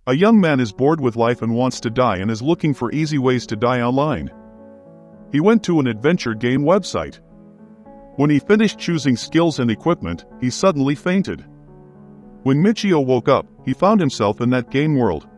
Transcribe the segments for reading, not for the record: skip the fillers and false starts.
A young man is bored with life and wants to die and is looking for easy ways to die online. He went to an adventure game website. When he finished choosing skills and equipment, he suddenly fainted. When Michio woke up, he found himself in that game world.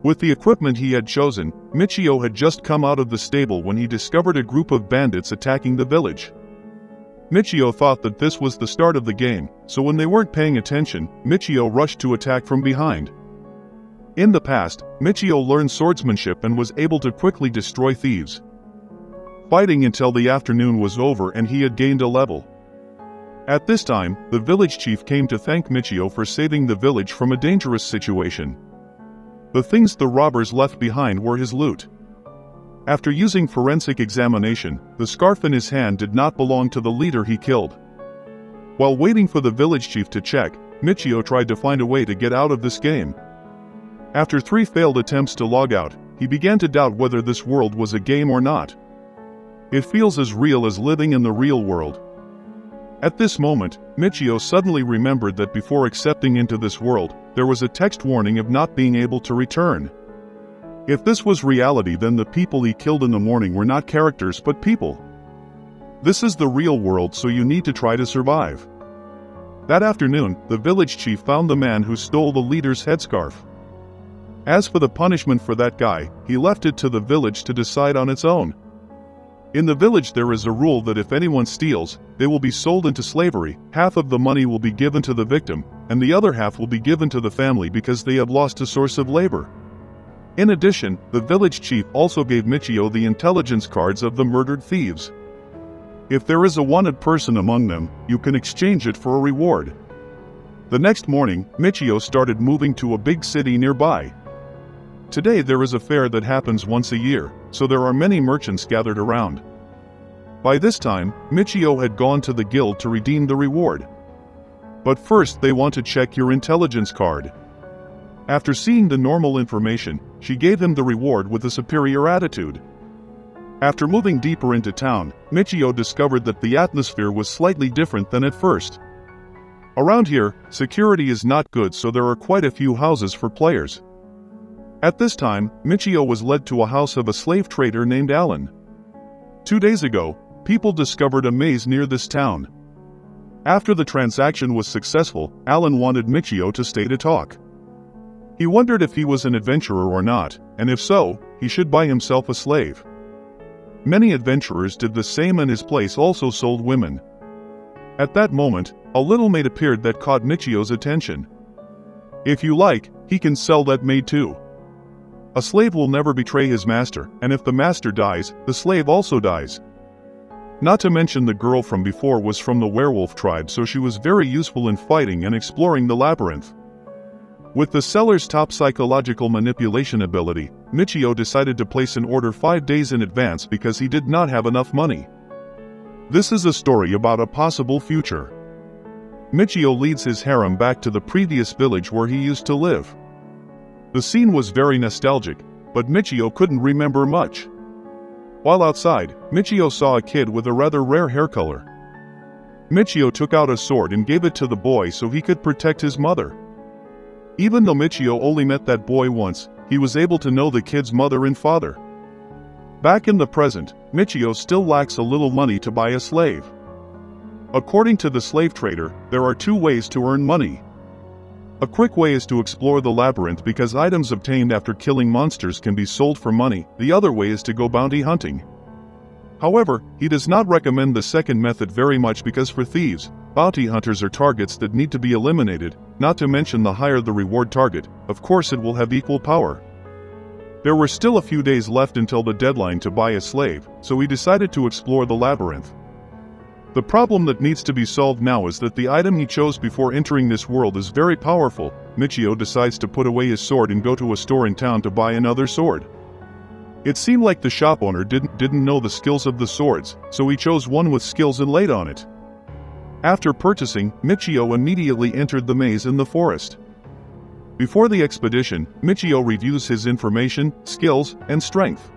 With the equipment he had chosen, Michio had just come out of the stable when he discovered a group of bandits attacking the village. Michio thought that this was the start of the game, so when they weren't paying attention, Michio rushed to attack from behind. In the past, Michio learned swordsmanship and was able to quickly destroy thieves. Fighting until the afternoon was over and he had gained a level. At this time, the village chief came to thank Michio for saving the village from a dangerous situation. The things the robbers left behind were his loot. After using forensic examination, the scarf in his hand did not belong to the leader he killed. While waiting for the village chief to check, Michio tried to find a way to get out of this game. After 3 failed attempts to log out, he began to doubt whether this world was a game or not. It feels as real as living in the real world. At this moment, Michio suddenly remembered that before accepting into this world, there was a text warning of not being able to return. If this was reality, then the people he killed in the morning were not characters but people. This is the real world, so you need to try to survive. That afternoon, the village chief found the man who stole the leader's headscarf. As for the punishment for that guy, he left it to the village to decide on its own. In the village there is a rule that if anyone steals, they will be sold into slavery, half of the money will be given to the victim, and the other half will be given to the family because they have lost a source of labor. In addition, the village chief also gave Michio the intelligence cards of the murdered thieves. If there is a wanted person among them, you can exchange it for a reward. The next morning, Michio started moving to a big city nearby. Today there is a fair that happens once a year, so there are many merchants gathered around. By this time, Michio had gone to the guild to redeem the reward. But first they want to check your intelligence card. After seeing the normal information, she gave him the reward with a superior attitude. After moving deeper into town, Michio discovered that the atmosphere was slightly different than at first. Around here, security is not good, so there are quite a few houses for players. At this time, Michio was led to a house of a slave trader named Alan. 2 days ago, people discovered a maze near this town. After the transaction was successful, Alan wanted Michio to stay to talk. He wondered if he was an adventurer or not, and if so, he should buy himself a slave. Many adventurers did the same, and his place also sold women. At that moment, a little maid appeared that caught Michio's attention. If you like, he can sell that maid too. A slave will never betray his master, and if the master dies, the slave also dies. Not to mention the girl from before was from the werewolf tribe, so she was very useful in fighting and exploring the labyrinth. With the seller's top psychological manipulation ability, Michio decided to place an order 5 days in advance because he did not have enough money. This is a story about a possible future. Michio leads his harem back to the previous village where he used to live. The scene was very nostalgic, but Michio couldn't remember much. While outside, Michio saw a kid with a rather rare hair color. Michio took out a sword and gave it to the boy so he could protect his mother. Even though Michio only met that boy once, he was able to know the kid's mother and father. Back in the present, Michio still lacks a little money to buy a slave. According to the slave trader, there are 2 ways to earn money. A quick way is to explore the labyrinth because items obtained after killing monsters can be sold for money. The other way is to go bounty hunting. However, he does not recommend the second method very much because for thieves, bounty hunters are targets that need to be eliminated, not to mention the higher the reward target, of course it will have equal power. There were still a few days left until the deadline to buy a slave, so he decided to explore the labyrinth. The problem that needs to be solved now is that the item he chose before entering this world is very powerful. Michio decides to put away his sword and go to a store in town to buy another sword. It seemed like the shop owner didn't know the skills of the swords, so he chose one with skills and laid on it. After purchasing, Michio immediately entered the maze in the forest. Before the expedition, Michio reviews his information, skills, and strength.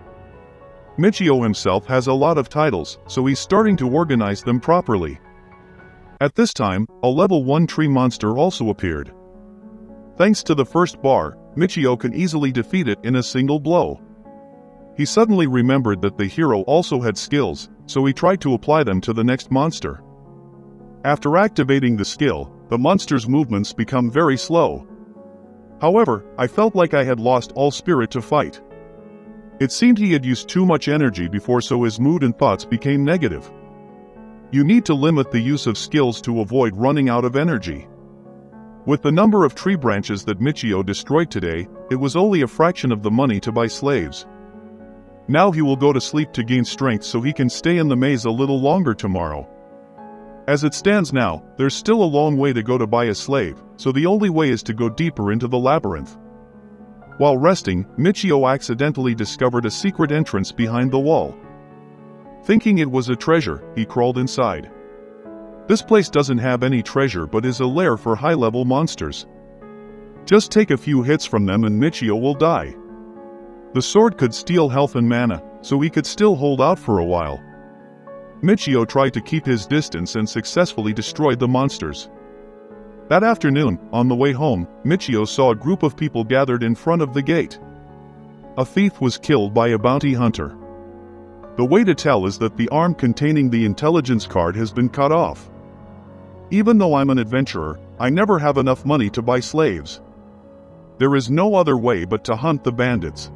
Michio himself has a lot of titles, so he's starting to organize them properly. At this time, a level 1 tree monster also appeared. Thanks to the first bar, Michio can easily defeat it in a single blow. He suddenly remembered that the hero also had skills, so he tried to apply them to the next monster. After activating the skill, the monster's movements become very slow. However, I felt like I had lost all spirit to fight. It seemed he had used too much energy before, so his mood and thoughts became negative. You need to limit the use of skills to avoid running out of energy. With the number of tree branches that Michio destroyed today, it was only a fraction of the money to buy slaves. Now he will go to sleep to gain strength so he can stay in the maze a little longer tomorrow. As it stands now, there's still a long way to go to buy a slave, so the only way is to go deeper into the labyrinth. While resting, Michio accidentally discovered a secret entrance behind the wall. Thinking it was a treasure, he crawled inside. This place doesn't have any treasure but is a lair for high-level monsters. Just take a few hits from them and Michio will die. The sword could steal health and mana, so he could still hold out for a while. Michio tried to keep his distance and successfully destroyed the monsters. That afternoon, on the way home, Michio saw a group of people gathered in front of the gate. A thief was killed by a bounty hunter. The way to tell is that the arm containing the intelligence card has been cut off. Even though I'm an adventurer, I never have enough money to buy slaves. There is no other way but to hunt the bandits.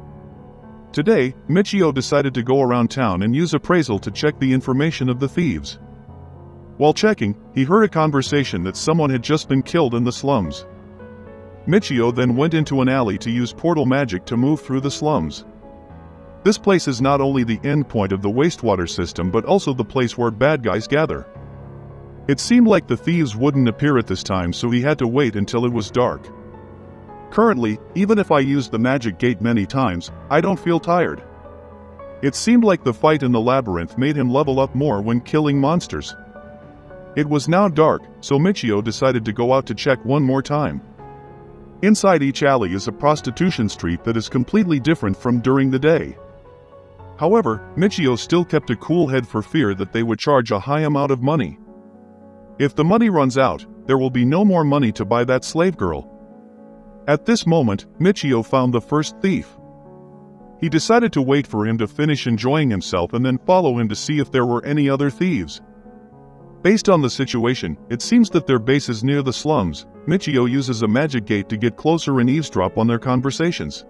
Today, Michio decided to go around town and use appraisal to check the information of the thieves. While checking, he heard a conversation that someone had just been killed in the slums. Michio then went into an alley to use portal magic to move through the slums. This place is not only the end point of the wastewater system but also the place where bad guys gather. It seemed like the thieves wouldn't appear at this time, so he had to wait until it was dark. Currently, even if I used the magic gate many times, I don't feel tired. It seemed like the fight in the labyrinth made him level up more when killing monsters. It was now dark, so Michio decided to go out to check one more time. Inside each alley is a prostitution street that is completely different from during the day. However, Michio still kept a cool head for fear that they would charge a high amount of money. If the money runs out, there will be no more money to buy that slave girl. At this moment, Michio found the first thief. He decided to wait for him to finish enjoying himself and then follow him to see if there were any other thieves. Based on the situation, it seems that their base is near the slums. Michio uses a magic gate to get closer and eavesdrop on their conversations.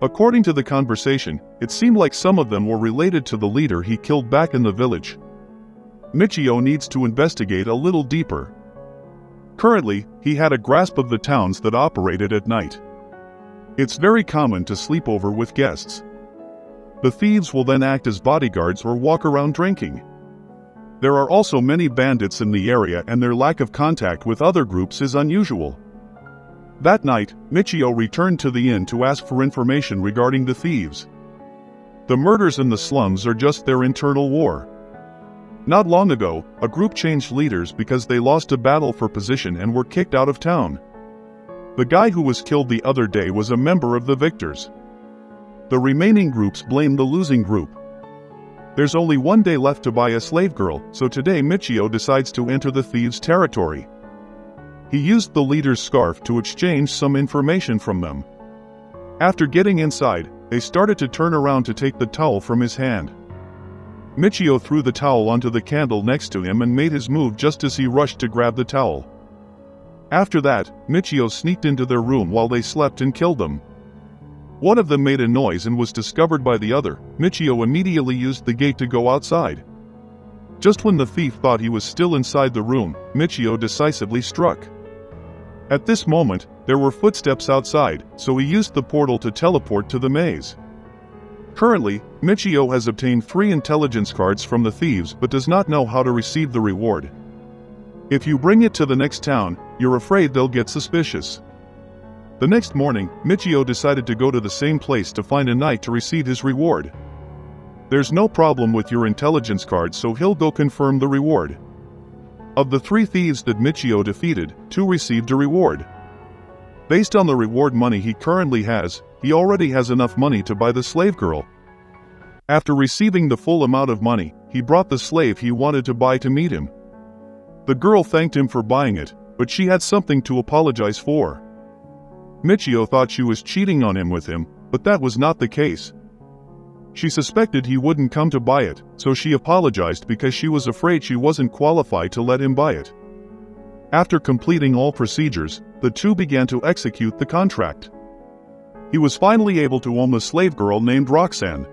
According to the conversation, it seemed like some of them were related to the leader he killed back in the village. Michio needs to investigate a little deeper. Currently, he had a grasp of the towns that operated at night. It's very common to sleep over with guests. The thieves will then act as bodyguards or walk around drinking. There are also many bandits in the area and their lack of contact with other groups is unusual. That night, Michio returned to the inn to ask for information regarding the thieves. The murders in the slums are just their internal war. Not long ago, a group changed leaders because they lost a battle for position and were kicked out of town. The guy who was killed the other day was a member of the victors. The remaining groups blame the losing group. There's only one day left to buy a slave girl, so today Michio decides to enter the thieves' territory. He used the leader's scarf to exchange some information from them. After getting inside, they started to turn around to take the towel from his hand. Michio threw the towel onto the candle next to him and made his move just as he rushed to grab the towel. After that, Michio sneaked into their room while they slept and killed them. One of them made a noise and was discovered by the other. Michio immediately used the gate to go outside. Just when the thief thought he was still inside the room, Michio decisively struck. At this moment, there were footsteps outside, so he used the portal to teleport to the maze. Currently, Michio has obtained 3 intelligence cards from the thieves but does not know how to receive the reward. If you bring it to the next town, you're afraid they'll get suspicious. The next morning, Michio decided to go to the same place to find a knight to receive his reward. There's no problem with your intelligence card, so he'll go confirm the reward. Of the 3 thieves that Michio defeated, 2 received a reward. Based on the reward money he currently has, he already has enough money to buy the slave girl. After receiving the full amount of money, he brought the slave he wanted to buy to meet him. The girl thanked him for buying it, but she had something to apologize for. Michio thought she was cheating on him with him, but that was not the case. She suspected he wouldn't come to buy it, so she apologized because she was afraid she wasn't qualified to let him buy it. After completing all procedures, the two began to execute the contract. He was finally able to own a slave girl named Roxanne,